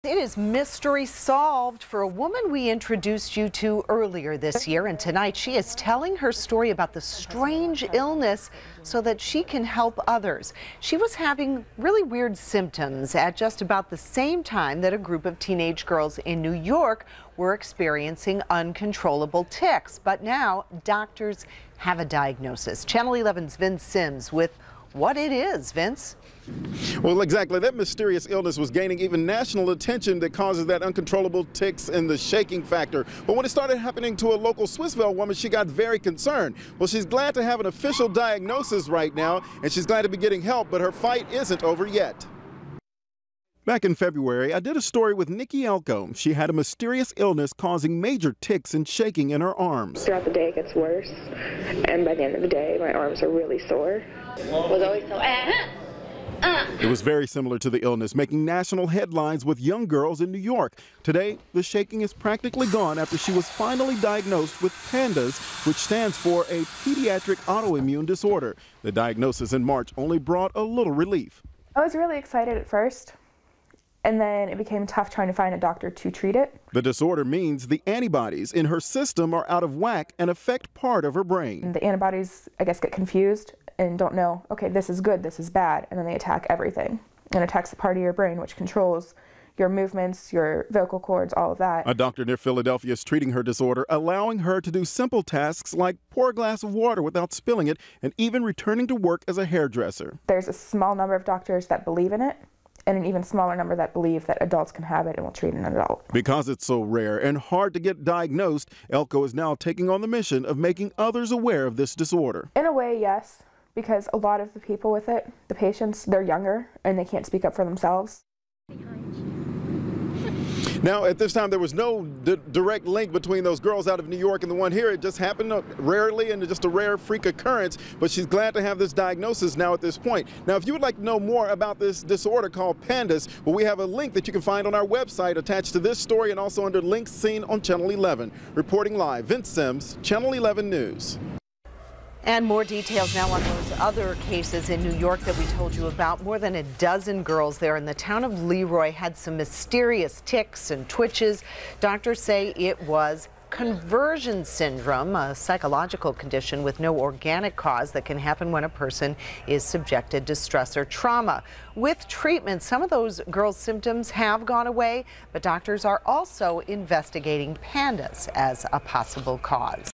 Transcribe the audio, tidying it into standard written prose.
It is mystery solved for a woman we introduced you to earlier this year, and tonight she is telling her story about the strange illness so that she can help others. She was having really weird symptoms at just about the same time that a group of teenage girls in New York were experiencing uncontrollable tics. But now doctors have a diagnosis. Channel 11's Vince Sims with what it is. Vince? Well, exactly. That mysterious illness was gaining even national attention that causes that uncontrollable tics and the shaking factor. But when it started happening to a local Swissvale woman, she got very concerned. Well, she's glad to have an official diagnosis right now, and she's glad to be getting help, but her fight isn't over yet. Back in February, I did a story with Nikki Elko. She had a mysterious illness causing major tics and shaking in her arms. Throughout the day, it gets worse, and by the end of the day, my arms are really sore. It was always so, It was very similar to the illness, making national headlines with young girls in New York. Today, the shaking is practically gone after she was finally diagnosed with p.a.n.d.a.s, which stands for a pediatric autoimmune disorder. The diagnosis in March only brought a little relief. I was really excited at first, and then it became tough trying to find a doctor to treat it. The disorder means the antibodies in her system are out of whack and affect part of her brain. And the antibodies, I guess, get confused and don't know, okay, this is good, this is bad, and then they attack everything. And attacks the part of your brain which controls your movements, your vocal cords, all of that. A doctor near Philadelphia is treating her disorder, allowing her to do simple tasks like pour a glass of water without spilling it, and even returning to work as a hairdresser. There's a small number of doctors that believe in it, and an even smaller number that believe that adults can have it and will treat an adult. Because it's so rare and hard to get diagnosed, Elko is now taking on the mission of making others aware of this disorder. In a way, yes, because a lot of the people with it, the patients, they're younger and they can't speak up for themselves. Now, at this time, there was no direct link between those girls out of New York and the one here. It just happened rarely and just a rare freak occurrence, but she's glad to have this diagnosis now at this point. Now, if you would like to know more about this disorder called p.a.n.d.a.s, well, we have a link that you can find on our website attached to this story and also under links seen on Channel 11. Reporting live, Vince Sims, Channel 11 News. And more details now on those other cases in New York that we told you about. More than a dozen girls there in the town of Leroy had some mysterious tics and twitches. Doctors say it was conversion syndrome, a psychological condition with no organic cause that can happen when a person is subjected to stress or trauma. With treatment, some of those girls' symptoms have gone away, but doctors are also investigating p.a.n.d.a.s as a possible cause.